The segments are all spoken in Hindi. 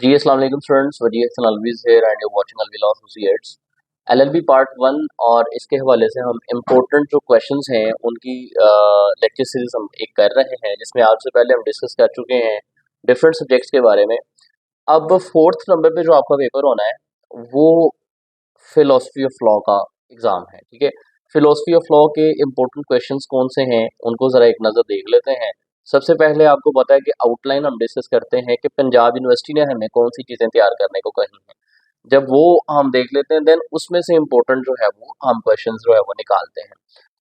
जी अस्सलाम वालेकुम students, Wazir Hasan Alvi's here and you watching Alvi law associates. LLB part 1 और इसके हवाले से हम इम्पोर्टेंट जो क्वेश्चंस हैं उनकी लेक्चर सीरीज हम एक कर रहे हैं, जिसमें आपसे पहले हम डिस्कस कर चुके हैं डिफरेंट सब्जेक्ट्स के बारे में। अब फोर्थ नंबर पे जो आपका पेपर होना है वो फिलोसफी ऑफ लॉ का एग्ज़ाम है, ठीक है। फिलोसफी ऑफ लॉ के इम्पोर्टेंट क्वेश्चंस कौन से हैं उनको ज़रा एक नज़र देख लेते हैं। सबसे पहले आपको पता है कि आउटलाइन हम डिस्कस करते हैं कि पंजाब यूनिवर्सिटी ने हमें कौन सी चीज़ें तैयार करने को कही हैं। जब वो हम देख लेते हैं देन उसमें से इम्पोर्टेंट जो है वो हम क्वेश्चंस जो है वो निकालते हैं।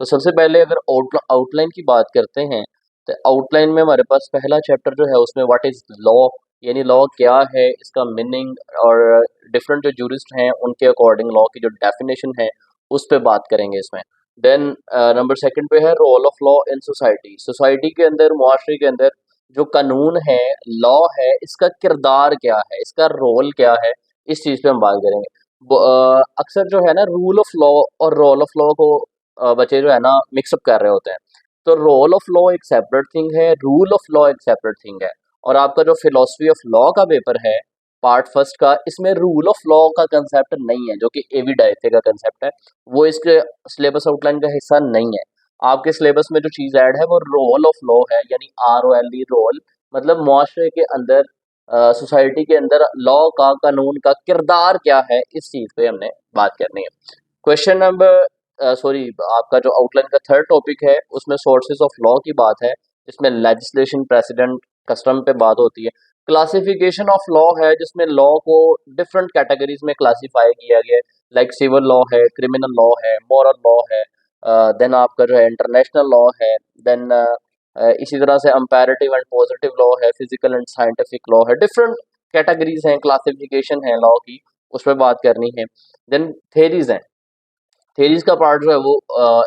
तो सबसे पहले अगर आउटलाइन की बात करते हैं तो आउटलाइन में हमारे पास पहला चैप्टर जो है उसमें व्हाट इज़ लॉ, यानी लॉ क्या है, इसका मीनिंग और डिफरेंट जो जूरिस्ट हैं उनके अकॉर्डिंग लॉ की जो डेफिनेशन है उस पर बात करेंगे इसमें। देन नंबर सेकंड पे है rule of law in society. Society के अंदर, मुआशरे के अंदर जो कानून है, लॉ है, इसका किरदार क्या है, इसका रोल क्या है, इस चीज़ पे हम बात करेंगे। अक्सर जो है ना रूल ऑफ लॉ और रोल ऑफ लॉ को बच्चे जो है ना मिक्सअप कर रहे होते हैं। तो रोल ऑफ लॉ एक सेपरेट थिंग है, रूल ऑफ लॉ एक सेपरेट थिंग है। और आपका जो फिलोसफी ऑफ लॉ का पेपर है पार्ट फर्स्ट का, इसमें रूल ऑफ लॉ का कंसेप्ट नहीं है, जो कि एवी डाइथे का कंसेप्ट है, वो इसके सिलेबस आउटलाइन का हिस्सा नहीं है। आपके सिलेबस में जो चीज़ ऐड है वो रोल ऑफ लॉ है, यानी ROLE रोल, मतलब मुआशरे के अंदर, सोसाइटी के अंदर लॉ का, कानून का किरदार क्या है, इस चीज़ पे हमने बात करनी है। क्वेश्चन नंबर सॉरी आपका जो आउटलाइन का थर्ड टॉपिक है उसमें सोर्सेज ऑफ लॉ की बात है, जिसमें लेजिस्लेशन, प्रेसिडेंट, कस्टम पे बात होती है। क्लासिफिकेशन ऑफ लॉ है, जिसमें लॉ को डिफरेंट कैटेगरीज में क्लासिफाई किया गया है, लाइक सिविल लॉ है, क्रिमिनल लॉ है, मॉरल लॉ है, देन आपका जो है इंटरनेशनल लॉ है, देन इसी तरह से अंपैरेटिव एंड पॉजिटिव लॉ है, फिजिकल एंड साइंटिफिक लॉ है, डिफरेंट कैटेगरीज हैं, क्लासिफिकेशन है लॉ की, उस पर बात करनी है। देन थेरीज हैं, थेरीज का पार्ट जो है वो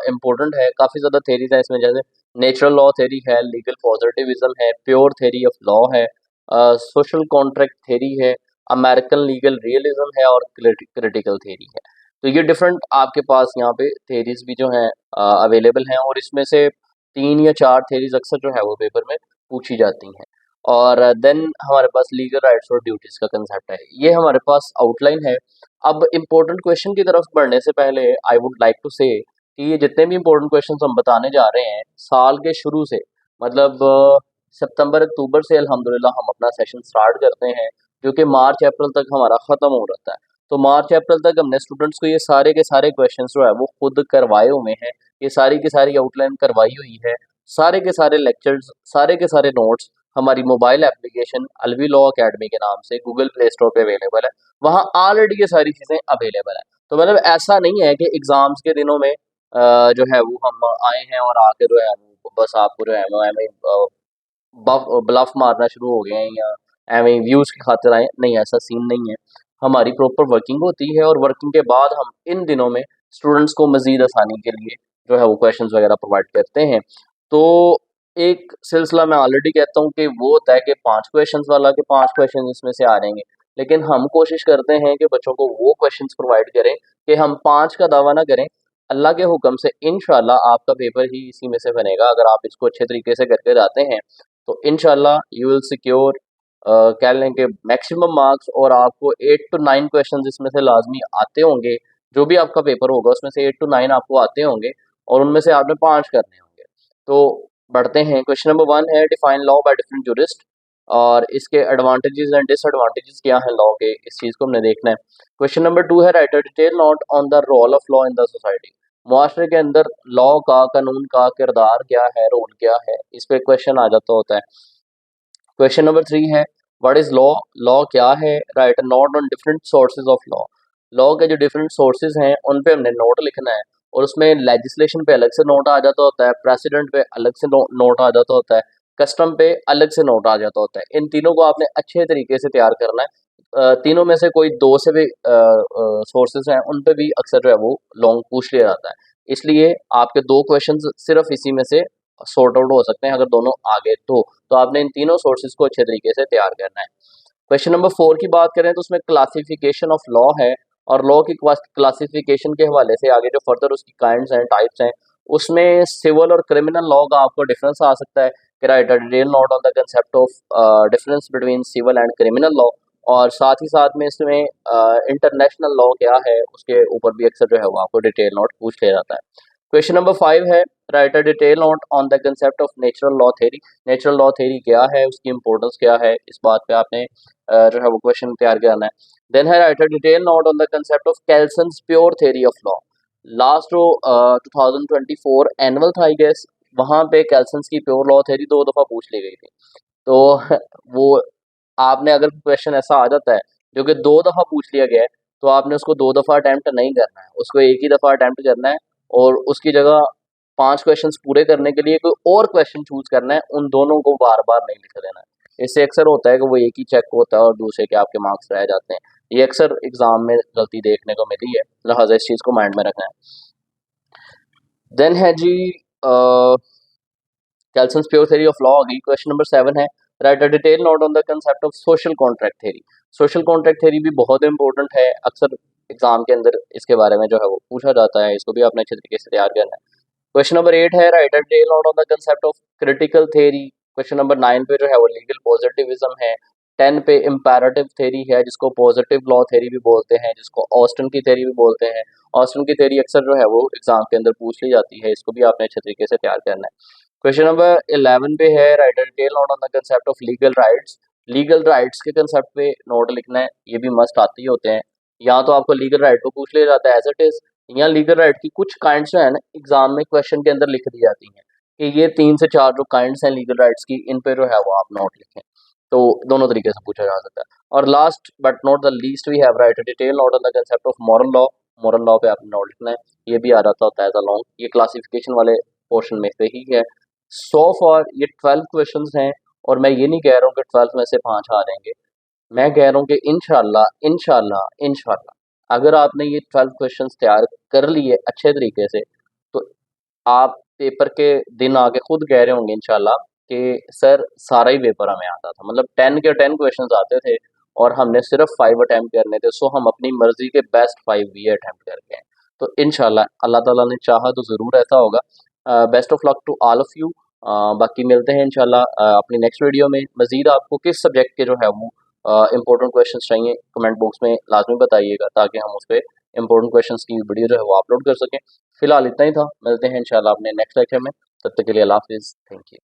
इम्पोर्टेंट है, काफ़ी ज़्यादा थेरीज है इसमें, जैसे नेचुरल लॉ थेरी है, लीगल पॉजिटिविज्म है, प्योर थेरी ऑफ लॉ है, सोशल कॉन्ट्रैक्ट थेरी है, अमेरिकन लीगल रियलिज्म है और क्रिटिकल थेरी है। तो ये डिफरेंट आपके पास यहाँ पे थेरीज भी जो हैं अवेलेबल हैं, और इसमें से 3 या 4 थेरीज अक्सर जो है वो पेपर में पूछी जाती हैं। और देन हमारे पास लीगल राइट्स और ड्यूटीज़ का कंसेप्ट है, ये हमारे पास आउटलाइन है। अब इम्पोर्टेंट क्वेश्चन की तरफ बढ़ने से पहले आई वुड लाइक टू से कि ये जितने भी इम्पोर्टेंट क्वेश्चंस हम बताने जा रहे हैं साल के शुरू से, मतलब सितंबर अक्टूबर से अल्हम्दुलिल्लाह हम अपना सेशन स्टार्ट करते हैं, जो कि मार्च अप्रैल तक हमारा ख़त्म हो रहता है। तो मार्च अप्रैल तक हमने स्टूडेंट्स को ये सारे के सारे क्वेश्चंस जो है वो खुद करवाए हुए हैं, ये सारी की सारी आउटलाइन करवाई हुई है, सारे के सारे लेक्चर्स, सारे के सारे नोट्स हमारी mobile application Alvi law academy के नाम से गूगल प्ले स्टोर पे अवेलेबल है। वहाँ ऑलरेडी ये सारी चीज़ें अवेलेबल है। तो मतलब ऐसा नहीं है कि एग्ज़ाम्स के दिनों में जो है वो हम आए हैं और आके जो है वो बस आपको जो है वो एवें ब्लफ मारना शुरू हो गए हैं या एवें व्यूज़ की खातिर आए हैं। नहीं, ऐसा सीन नहीं है। हमारी प्रॉपर वर्किंग होती है और वर्किंग के बाद हम इन दिनों में स्टूडेंट्स को मज़ीद आसानी के लिए जो है वो क्वेश्चंस वगैरह प्रोवाइड करते हैं। तो एक सिलसिला मैं ऑलरेडी कहता हूँ कि वो होता है कि 5 क्वेश्चंस वाला, के 5 क्वेश्चन इसमें से आ जाएँगे। लेकिन हम कोशिश करते हैं कि बच्चों को वो क्वेश्चंस प्रोवाइड करें कि हम 5 का दावा ना करें। अल्लाह के हुक्म से इंशाल्लाह आपका पेपर ही इसी में से बनेगा, अगर आप इसको अच्छे तरीके से करके जाते हैं तो इंशाल्लाह यू विल सिक्योर कह लें कि मैक्सिमम मार्क्स, और आपको 8 टू 9 क्वेश्चंस इसमें से लाजमी आते होंगे। जो भी आपका पेपर होगा उसमें से 8 टू 9 आपको आते होंगे और उनमें से आपने 5 करने होंगे। तो बढ़ते हैं। क्वेश्चन नंबर 1 है define law by different jurist, और इसके एडवांटेजेस एंड डिसएडवांटेजेस क्या हैं लॉ के, इस चीज़ को हमने देखना है। क्वेश्चन नंबर 2 है write a detail note on the rule of law in the society. मुआशरे के अंदर लॉ का, कानून का किरदार क्या है, रोल क्या है, इस पे क्वेश्चन आ जाता होता है। क्वेश्चन नंबर 3 है व्हाट इज लॉ, लॉ क्या है, right note on different sources of law. Law के जो डिफरेंट सोर्सेज हैं उन पे हमने नोट लिखना है, और उसमें लेजिस्लेशन पे अलग से नोट आ जाता होता है, प्रेसिडेंट पे अलग से नोट आ जाता होता है, कस्टम पे अलग से नोट आ जाता होता है। इन तीनों को आपने अच्छे तरीके से तैयार करना है। तीनों में से कोई दो से भी सोर्सेज हैं उन पे भी अक्सर जो है वो लॉन्ग पूछ लिया जाता है, इसलिए आपके 2 क्वेश्चंस सिर्फ इसी में से सॉर्ट आउट हो सकते हैं अगर दोनों आ गए तो आपने इन तीनों सोर्सेज को अच्छे तरीके से तैयार करना है। क्वेश्चन नंबर 4 की बात करें तो उसमें क्लासिफिकेशन ऑफ लॉ है, और लॉ की क्लासिफिकेशन के हवाले से आगे जो फर्दर उसकी काइंड्स हैं, टाइप्स हैं, उसमें सिविल और क्रिमिनल लॉ का आपको डिफरेंस आ सकता है कि write a detail note on the concept of difference between civil and criminal law, और साथ ही साथ में इसमें इंटरनेशनल लॉ क्या है उसके ऊपर भी अक्सर जो है वो आपको डिटेल नोट पूछ लिया जाता है। क्वेश्चन नंबर 5 है, write a detail note on the concept of natural law theory. Natural law theory क्या है, उसकी इंपॉर्टेंस क्या है, इस बात पे आपने जो है वो क्वेश्चन तैयार करना है। देन है, write a detail note on the concept of Kelsen's pure theory of law. Last जो 2024 एनुअल था आई गेस, वहाँ पे कैल्सन्स की प्योर लॉ थ्योरी 2 दफ़ा पूछ ली गई थी। तो वो आपने अगर क्वेश्चन ऐसा आ जाता है जो कि 2 दफ़ा पूछ लिया गया है, तो आपने उसको 2 दफ़ा अटेम्प्ट नहीं करना है, उसको एक ही दफ़ा अटेम्प्ट करना है और उसकी जगह 5 क्वेश्चंस पूरे करने के लिए कोई और क्वेश्चन चूज़ करना है, उन दोनों को बार-बार नहीं लिख देना है। इससे अक्सर होता है कि वो एक ही चेक होता है और दूसरे के आपके मार्क्स रह जाते हैं। ये अक्सर एग्ज़ाम में गलती देखने को मिली है, लिहाज़ा इस चीज़ को माइंड में रखना है। देन है जी कैल्सन्स प्योर थ्योरी ऑफ लॉ आ गई। क्वेश्चन नंबर 7 है, write a detail note on the concept of social contract theory. Social contract theory भी बहुत इंपॉर्टेंट है, अक्सर एग्जाम के अंदर इसके बारे में जो है वो पूछा जाता है, इसको भी आपने अच्छे तरीके से तैयार करना है। क्वेश्चन नंबर 8 है, write a detail note on the concept of critical theory. Question number 9 पे जो है वो लीगल पॉजिटिविज्म है। 10 पे इम्पेरेटिव थ्योरी है, जिसको पॉजिटिव लॉ थ्योरी भी बोलते हैं, जिसको ऑस्टन की थ्योरी भी बोलते हैं। ऑस्टन की थ्योरी अक्सर जो है वो एग्जाम के अंदर पूछ ली जाती है, इसको भी आपने अच्छे तरीके से तैयार करना है। क्वेश्चन नंबर 11 पे है, write a detail note on the concept of legal rights. Legal rights के कंसेप्ट पे नोट लिखना है, ये भी मस्ट आते ही होते हैं। या तो आपको लीगल राइट को पूछ लिया जाता है एज इट इज, या लीगल राइट की कुछ काइंड्स जो है ना एग्जाम में क्वेश्चन के अंदर लिख दी जाती हैं कि ये 3 से 4 जो काइंड्स हैं लीगल राइट्स की, इन पे जो है वो आप नोट लिखें। तो दोनों तरीके से पूछा जा सकता है। और last but not the least we have, write a detail note on the concept of moral law. Moral law पे आपने नोट लिखना है, ये भी आ जाता होता है एज अ लॉन्ग, ये क्लासिफिकेशन वाले पोर्शन में से ही है। सो फॉर ये 12 क्वेश्चंस हैं, और मैं ये नहीं कह रहा हूँ कि 12 में से 5 आ जाएंगे, मैं कह रहा हूँ कि इंशाल्लाह इंशाल्लाह इंशाल्लाह अगर आपने ये 12 क्वेश्चंस तैयार कर लिए अच्छे तरीके से, तो आप पेपर के दिन आके खुद कह रहे होंगे इंशाल्लाह कि सर सारा ही पेपर हमें आता था, मतलब 10 के 10 क्वेश्चंस आते थे और हमने सिर्फ 5 अटेम्प्ट करने थे, सो हम अपनी मर्जी के बेस्ट 5 भी अटेम्प्ट करके हैं। तो इंशाल्लाह अल्लाह ताला ने चाहा तो ज़रूर ऐसा होगा। Best of luck to all of you. बाकी मिलते हैं इंशाल्लाह अपनी नेक्स्ट वीडियो में। मज़ीद आपको किस सब्जेक्ट के जो है वो इंपॉर्टेंट क्वेश्चंस चाहिए, कमेंट बॉक्स में लाजमी बताइएगा, ताकि हम उस पर इंपॉर्टेंट क्वेश्चंस की वीडियो जो है वो अपलोड कर सकें। फिलहाल इतना ही था, मिलते हैं इंशाल्लाह अपने नेक्स्ट लेक्चर में। तब तक के लिए अल्लाह हाफिज़, थैंक यू।